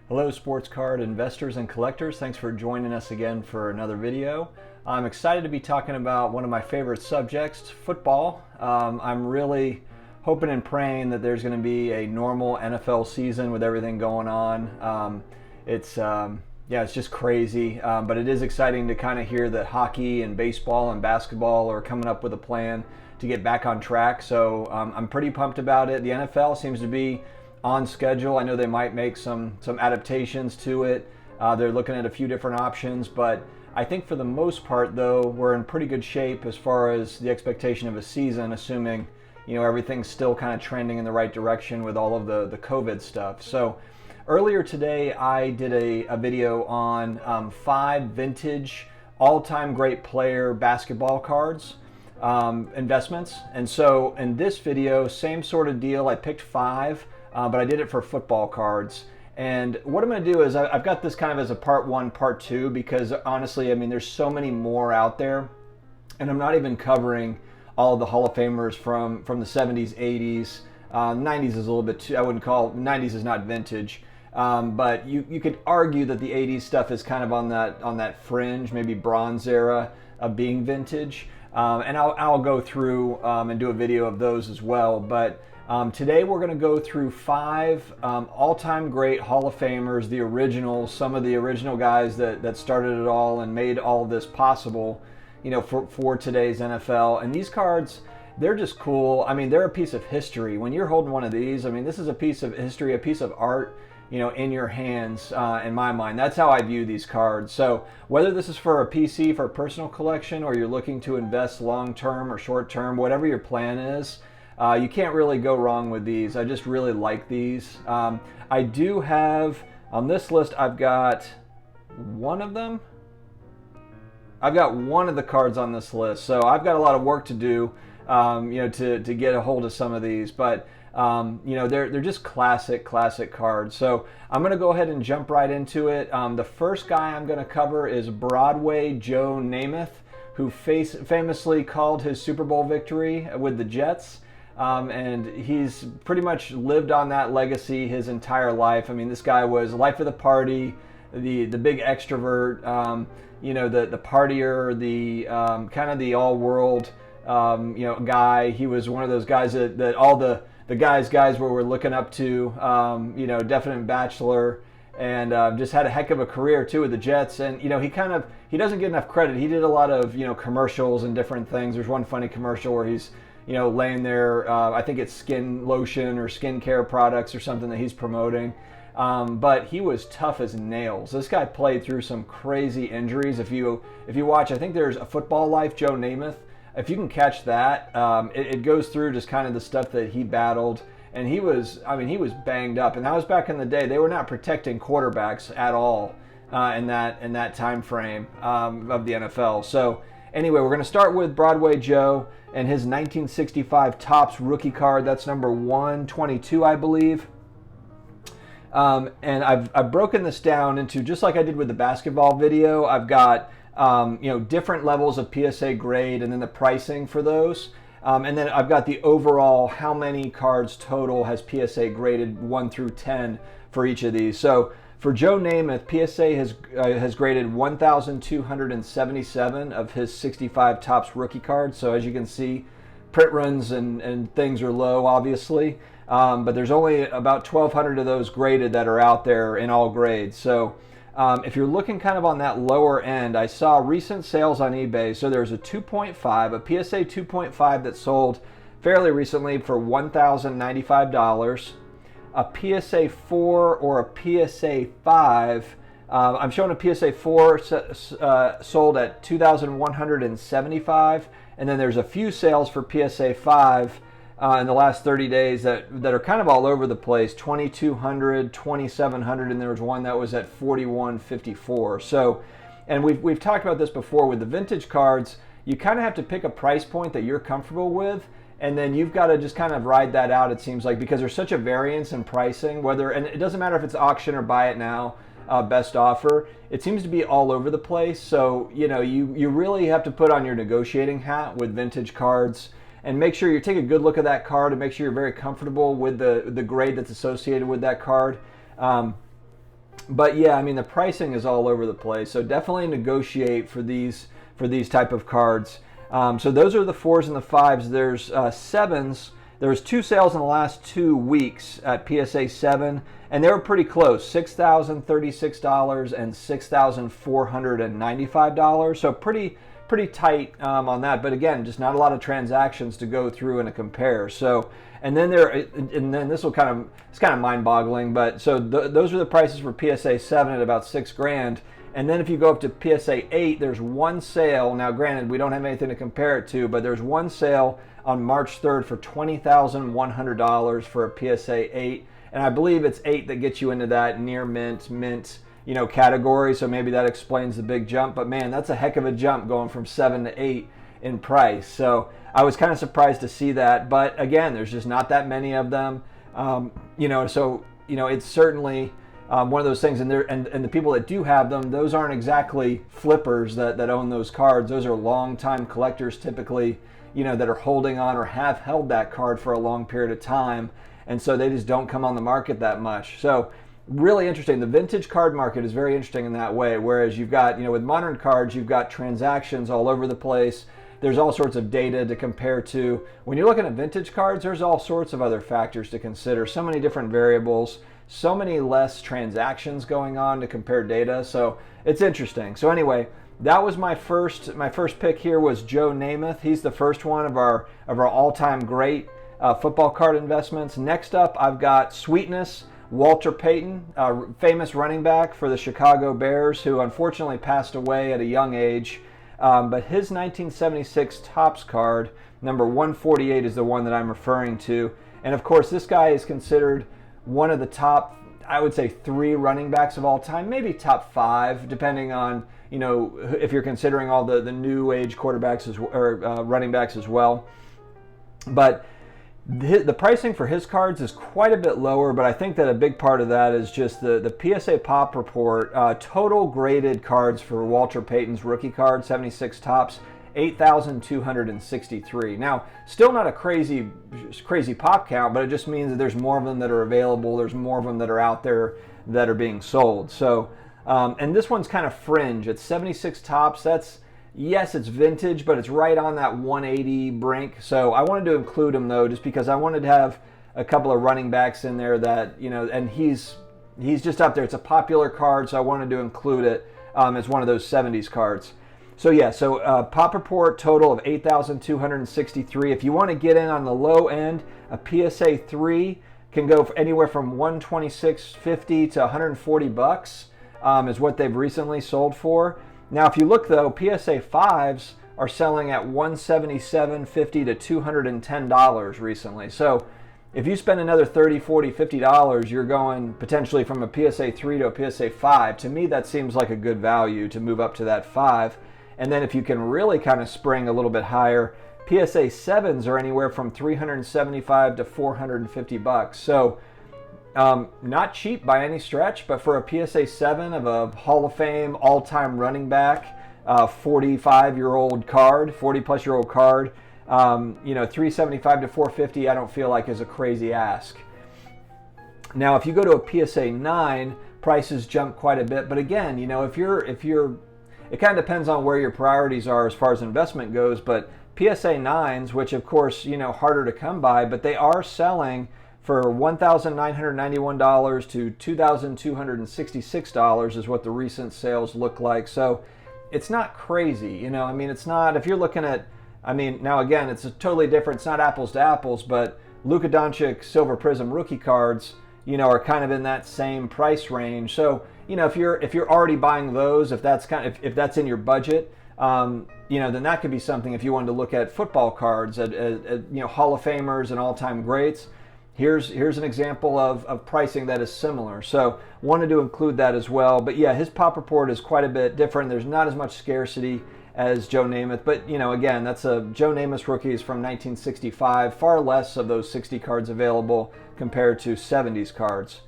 Hello sports card investors and collectors, thanks for joining us again for another video. I'm excited to be talking about one of my favorite subjects, football. I'm really hoping and praying that there's going to be a normal NFL season with everything going on. It's just crazy, but it is exciting to kind of hear that hockey and baseball and basketball are coming up with a plan to get back on track. So I'm pretty pumped about it. The NFL seems to be on schedule. I know they might make some adaptations to it. They're looking at a few different options, but I think for the most part, though, we're in pretty good shape as far as the expectation of a season, assuming everything's still kind of trending in the right direction with all of the COVID stuff. So earlier today, I did a video on 5 vintage all-time great player basketball cards investments, and so in this video, same sort of deal. I picked 5. But I did it for football cards. And what I'm going to do is I've got this kind of as a part 1, part 2, because honestly, I mean, there's so many more out there. And I'm not even covering all of the Hall of Famers from the 70s, 80s. 90s is a little bit too, I wouldn't call, 90s is not vintage. But you could argue that the 80s stuff is kind of on that fringe, maybe bronze era of being vintage. And I'll go through and do a video of those as well. But today we're going to go through 5 all-time great Hall of Famers, the originals, some of the original guys that started it all and made all of this possible, for today's NFL. And these cards, they're just cool. I mean, they're a piece of history. When you're holding one of these, I mean, this is a piece of history, a piece of art, in your hands, in my mind. That's how I view these cards. So whether this is for a PC, for a personal collection, or you're looking to invest long-term or short-term, whatever your plan is, you can't really go wrong with these. I just really like these. I do have, on this list, I've got one of them. I've got one of the cards on this list. So I've got a lot of work to do, to get a hold of some of these. But, they're just classic cards. So I'm going to go ahead and jump right into it. The first guy I'm going to cover is Broadway Joe Namath, who famously called his Super Bowl victory with the Jets. And he's pretty much lived on that legacy his entire life. I mean, this guy was life of the party, the big extrovert, the partier, the kind of the all-world, guy. He was one of those guys that all the guys were looking up to, definite bachelor, and just had a heck of a career too with the Jets. And he doesn't get enough credit. He did a lot of commercials and different things. There's one funny commercial where he's laying there, I think it's skin lotion or skincare products or something that he's promoting. But he was tough as nails. This guy played through some crazy injuries. If you watch, I think there's A Football Life, Joe Namath. If you can catch that, it goes through just kind of the stuff that he battled. And he was banged up. And that was back in the day. They were not protecting quarterbacks at all in that time frame of the NFL. So anyway, we're going to start with Broadway Joe and his 1965 Topps rookie card. That's number 122, I believe. And I've broken this down into, just like I did with the basketball video, I've got different levels of PSA grade and then the pricing for those. And then I've got the overall how many cards total has PSA graded 1 through 10 for each of these. So for Joe Namath, PSA has graded 1,277 of his 65 Topps rookie cards. So as you can see, print runs and things are low, obviously. But there's only about 1,200 of those graded that are out there in all grades. So if you're looking kind of on that lower end, I saw recent sales on eBay. So there's a 2.5, a PSA 2.5 that sold fairly recently for $1,095. A PSA 4 or a PSA 5, I'm showing a PSA 4 sold at $2,175, and then there's a few sales for PSA 5 in the last 30 days that are kind of all over the place, 2,200, 2,700, and there was one that was at 4,154. So, and we've talked about this before with the vintage cards, you kind of have to pick a price point that you're comfortable with. And then you've got to just kind of ride that out, it seems like, because there's such a variance in pricing, and it doesn't matter if it's auction or buy it now, best offer. It seems to be all over the place. So, you really have to put on your negotiating hat with vintage cards and make sure you take a good look at that card and make sure you're very comfortable with the grade that's associated with that card. But yeah, I mean, the pricing is all over the place. So definitely negotiate for these type of cards. So those are the 4s and the 5s. There's 7s. There was 2 sales in the last 2 weeks at PSA 7, and they were pretty close, $6,036 and $6,495. So pretty tight on that. But again, just not a lot of transactions to go through and to compare. So and then this will it's kind of mind-boggling. But so those are the prices for PSA 7 at about $6,000. And then if you go up to PSA 8, there's one sale. Now, granted, we don't have anything to compare it to, but there's one sale on March 3rd for $20,100 for a PSA 8. And I believe it's 8 that gets you into that near mint, category. So maybe that explains the big jump. But man, that's a heck of a jump going from 7 to 8 in price. So I was kind of surprised to see that. But again, there's just not that many of them. It's certainly one of those things, and the people that do have them, those aren't exactly flippers that own those cards. Those are long-time collectors typically, that are holding on or have held that card for a long period of time, and so they just don't come on the market that much. So really interesting. The vintage card market is very interesting in that way, whereas you've got, with modern cards, you've got transactions all over the place. There's all sorts of data to compare to. When you're looking at vintage cards, there's all sorts of other factors to consider, so many different variables, so many less transactions going on to compare data. So it's interesting. So anyway, that was my first pick here was Joe Namath. He's the first one of our all-time great football card investments. Next up, I've got Sweetness, Walter Payton, famous running back for the Chicago Bears, who unfortunately passed away at a young age. But his 1976 Topps card, number 148, is the one that I'm referring to. And of course, this guy is considered one of the top, I would say, 3 running backs of all time, maybe top 5, depending on, if you're considering all the new age quarterbacks or running backs as well. But the pricing for his cards is quite a bit lower, but I think that a big part of that is just the PSA Pop Report. Total graded cards for Walter Payton's rookie card, 76 Topps, 8,263. Now, still not a crazy pop count, but it just means that there's more of them that are available. There's more of them that are out there that are being sold. So, and this one's kind of fringe. It's 76 Topps. Yes, it's vintage, but it's right on that 180 brink. So I wanted to include him though, just because I wanted to have a couple of running backs in there that, and he's just up there. It's a popular card, so I wanted to include it as one of those 70s cards. So yeah, Pop Report total of 8,263. If you want to get in on the low end, a PSA 3 can go for anywhere from $126.50 to $140 is what they've recently sold for. Now, if you look though, PSA 5s are selling at $177.50 to $210 recently. So if you spend another $30, $40, $50, you're going potentially from a PSA 3 to a PSA 5. To me, that seems like a good value to move up to that 5. And then if you can really kind of spring a little bit higher, PSA 7s are anywhere from $375 to $450. So not cheap by any stretch, but for a PSA 7 of a Hall of Fame all-time running back, 45-year-old card, 40-plus-year-old card, $375 to $450, I don't feel like is a crazy ask. Now, if you go to a PSA 9, prices jump quite a bit. But again, if you're, it kind of depends on where your priorities are as far as investment goes. But PSA 9s, which of course, harder to come by, but they are selling for $1,991 to $2,266 is what the recent sales look like. So it's not crazy, it's not, if you're looking at, now again, it's a totally different, it's not apples to apples, but Luka Doncic Silver Prism rookie cards, are kind of in that same price range. So, if you're already buying those, if that's in your budget, then that could be something. If you wanted to look at football cards, at Hall of Famers and all-time greats, here's an example of pricing that is similar. So wanted to include that as well. But yeah, his Pop Report is quite a bit different. There's not as much scarcity as Joe Namath, but again, that's a Joe Namath rookies from 1965. Far less of those 60 cards available compared to 70s cards.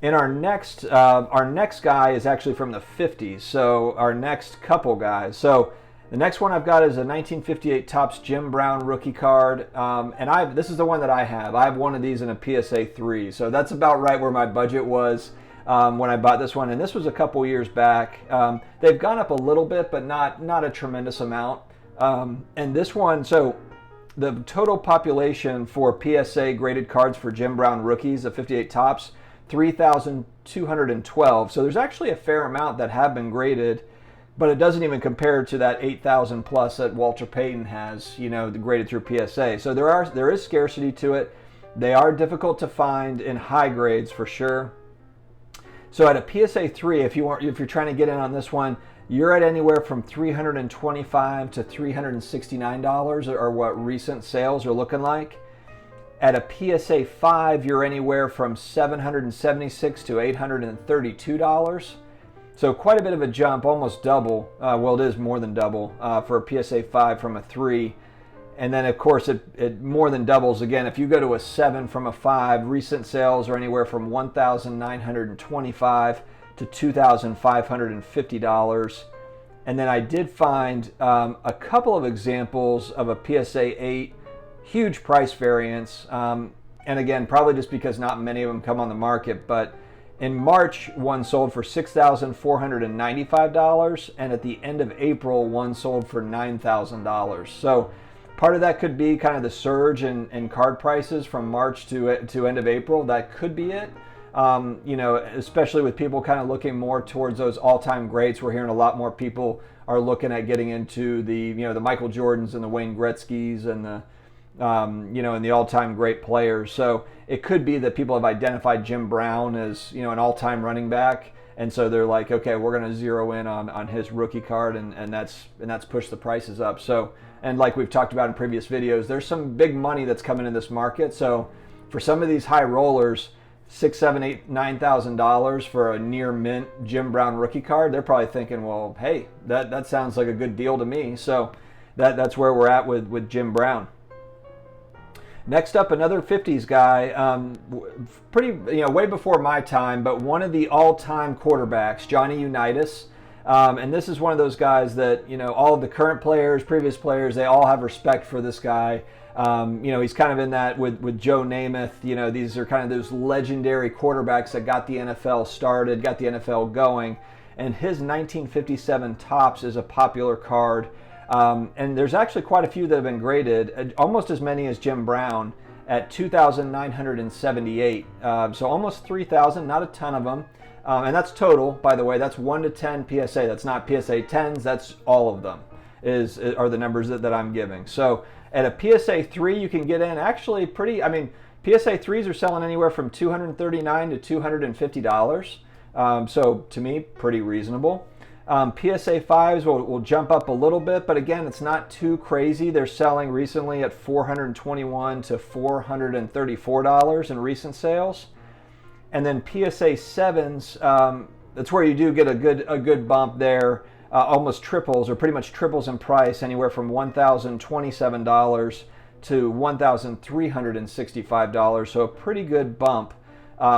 And our next guy is actually from the 50s. So our next couple guys. So the next one I've got is a 1958 Topps Jim Brown rookie card, and this is the one that I have. I have one of these in a PSA 3, so that's about right where my budget was. when I bought this one, and this was a couple years back. They've gone up a little bit, but not a tremendous amount. And this one, so the total population for PSA graded cards for Jim Brown rookies of 58 tops, 3,212. So there's actually a fair amount that have been graded, but it doesn't even compare to that 8,000 plus that Walter Payton has, graded through PSA. So there is scarcity to it. They are difficult to find in high grades for sure. So at a PSA 3, if you're trying to get in on this one, you're at anywhere from $325 to $369 are what recent sales are looking like. At a PSA 5, you're anywhere from $776 to $832. So quite a bit of a jump, almost double. Well, it is more than double for a PSA 5 from a 3. And then, of course, it more than doubles again. If you go to a 7 from a 5, recent sales are anywhere from $1,925 to $2,550. And then I did find a couple of examples of a PSA 8, huge price variance. And again, probably just because not many of them come on the market. But in March, one sold for $6,495. And at the end of April, one sold for $9,000. So part of that could be kind of the surge in card prices from March to end of April. That could be it. Especially with people kind of looking more towards those all-time greats. We're hearing a lot more people are looking at getting into the Michael Jordans and the Wayne Gretzky's and the and the all-time great players. So it could be that people have identified Jim Brown as an all-time running back, and so they're like, okay, we're going to zero in on his rookie card, and that's pushed the prices up. So, and like we've talked about in previous videos, there's some big money that's coming in this market. So for some of these high rollers, $6,000, $7,000, $8,000, $9,000 for a near mint Jim Brown rookie card, they're probably thinking, well, hey, that sounds like a good deal to me. So that's where we're at with Jim Brown. Next up, another 50s guy, pretty way before my time, but one of the all-time quarterbacks, Johnny Unitas. And this is one of those guys that all of the current players, previous players, they all have respect for this guy. He's kind of in that with Joe Namath. These are kind of those legendary quarterbacks that got the NFL started, got the NFL going. And his 1957 Topps is a popular card. And there's actually quite a few that have been graded, almost as many as Jim Brown at 2,978. So almost 3,000, not a ton of them. And that's total, by the way. That's 1 to 10 PSA. That's not PSA 10s. That's all of them are the numbers that I'm giving. So at a PSA 3, you can get in actually pretty, PSA 3s are selling anywhere from $239 to $250. So to me, pretty reasonable. PSA 5s will jump up a little bit, but again, it's not too crazy. They're selling recently at $421 to $434 in recent sales. And then PSA 7s, that's where you do get a good bump there. Almost triples, or pretty much triples in price, anywhere from $1,027 to $1,365. So a pretty good bump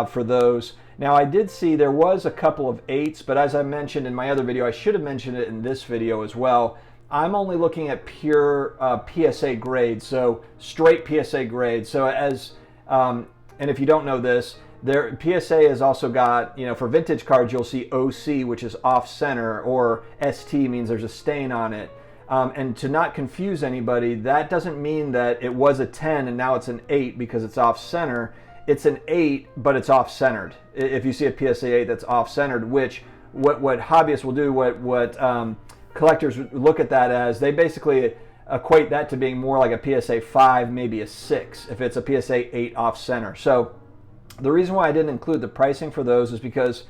for those. Now I did see there was a couple of 8s, but as I mentioned in my other video, I should have mentioned it in this video as well. I'm only looking at pure PSA grades, so straight PSA grades. So and if you don't know this, PSA has also got, for vintage cards, you'll see OC, which is off center, or ST means there's a stain on it. And to not confuse anybody, that doesn't mean that it was a 10 and now it's an 8 because it's off center. It's an 8, but it's off centered. If you see a PSA 8 that's off centered, which what hobbyists will do, what collectors look at that as, they basically equate that to being more like a PSA 5, maybe a 6, if it's a PSA 8 off center. So the reason why I didn't include the pricing for those is because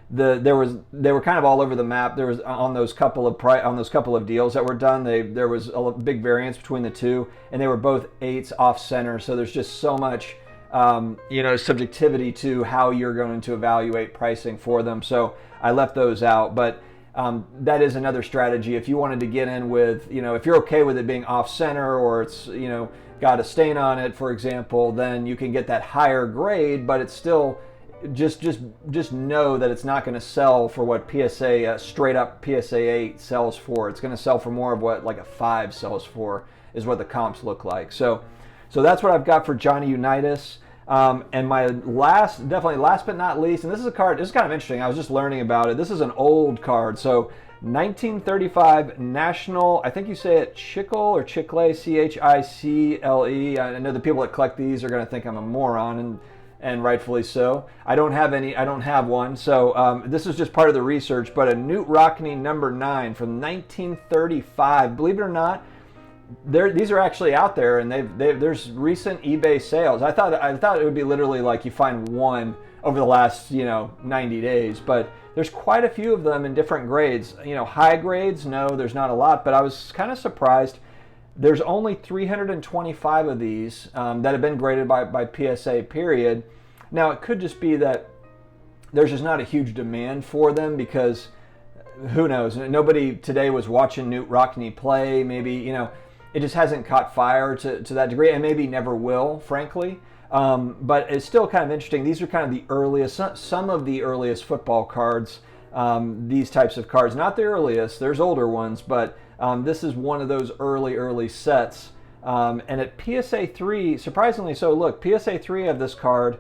they were kind of all over the map. There was on those couple of deals that were done, there was a big variance between the two, and they were both 8s off center. So there's just so much subjectivity to how you're going to evaluate pricing for them. So I left those out, but that is another strategy. If you wanted to get in with, if you're okay with it being off center, or it's, got a stain on it, for example, then you can get that higher grade, but it's still just know that it's not going to sell for what PSA, straight up PSA 8 sells for. It's going to sell for more of what like a 5 sells for, is what the comps look like. So that's what I've got for Johnny Unitas. And my definitely last but not least, and this is a card, this is kind of interesting. I was just learning about it. This is an old card. So 1935 National, I think you say it Chicle or Chicle, Chicle. I know the people that collect these are going to think I'm a moron, and rightfully so. I don't have one. So this is just part of the research, but a Knute Rockne number 9 from 1935. Believe it or not, these are actually out there, and there's recent eBay sales. I thought it would be literally like you find one over the last 90 days, but there's quite a few of them in different grades. High grades, no, there's not a lot, but I was kind of surprised. There's only 325 of these that have been graded by PSA, period. Now, it could just be that there's just not a huge demand for them because who knows? Nobody today was watching Knute Rockne play. Maybe, it just hasn't caught fire to that degree, and maybe never will, frankly. But it's still kind of interesting. These are kind of the earliest, some of the earliest football cards, these types of cards. Not the earliest, there's older ones, but this is one of those early sets. And at PSA 3, surprisingly so, look, PSA 3 of this card,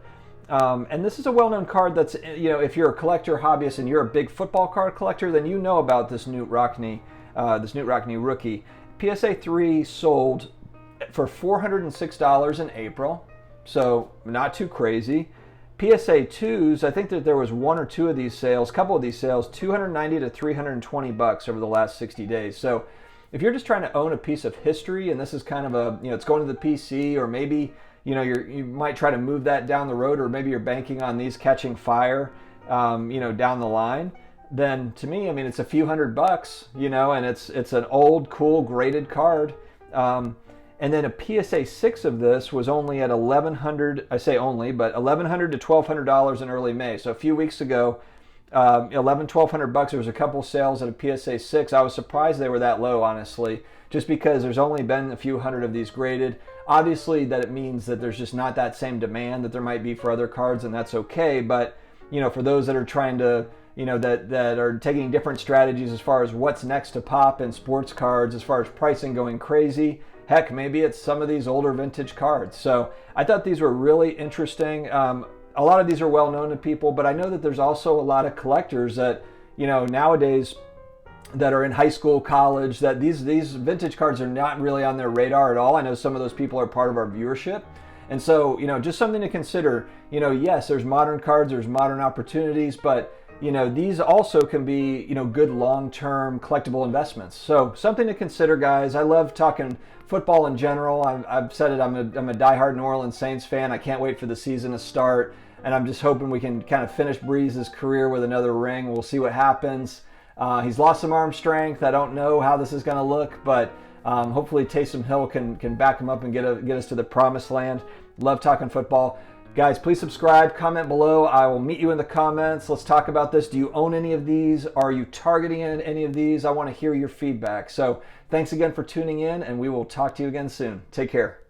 and this is a well-known card that's, if you're a collector, hobbyist, and you're a big football card collector, then you know about this Knute Rockne rookie. PSA 3 sold for $406 in April. So not too crazy. PSA 2s, I think that there was one or two of these sales, couple of these sales, $290 to $320 over the last 60 days. So if you're just trying to own a piece of history, and this is kind of it's going to the PC, or maybe you might try to move that down the road, or maybe you're banking on these catching fire, down the line, then to me, it's a few $100, and it's an old, cool, graded card. And then a PSA 6 of this was only at $1,100, I say only, but $1,100 to $1,200 in early May. So a few weeks ago, $1,100-$1,200, there was a couple sales at a PSA 6. I was surprised they were that low, honestly, just because there's only been a few hundred of these graded. Obviously, that it means that there's just not that same demand that there might be for other cards, and that's okay. But, for those that are trying to, that are taking different strategies as far as what's next to pop in sports cards, as far as pricing going crazy, heck, maybe it's some of these older vintage cards. So I thought these were really interesting. A lot of these are well known to people, but I know that there's also a lot of collectors that, nowadays that are in high school, college, that these vintage cards are not really on their radar at all. I know some of those people are part of our viewership. And so, just something to consider. Yes, there's modern cards, there's modern opportunities, but these also can be, good long-term collectible investments. So something to consider, guys. I love talking football in general. I've said it, I'm a diehard New Orleans Saints fan. I can't wait for the season to start, and I'm just hoping we can kind of finish Breeze's career with another ring. We'll see what happens. He's lost some arm strength. I don't know how this is going to look, but hopefully Taysom Hill can back him up and get us to the promised land. Love talking football. Guys, please subscribe, comment below. I will meet you in the comments. Let's talk about this. Do you own any of these? Are you targeting any of these? I want to hear your feedback. So thanks again for tuning in, and we will talk to you again soon. Take care.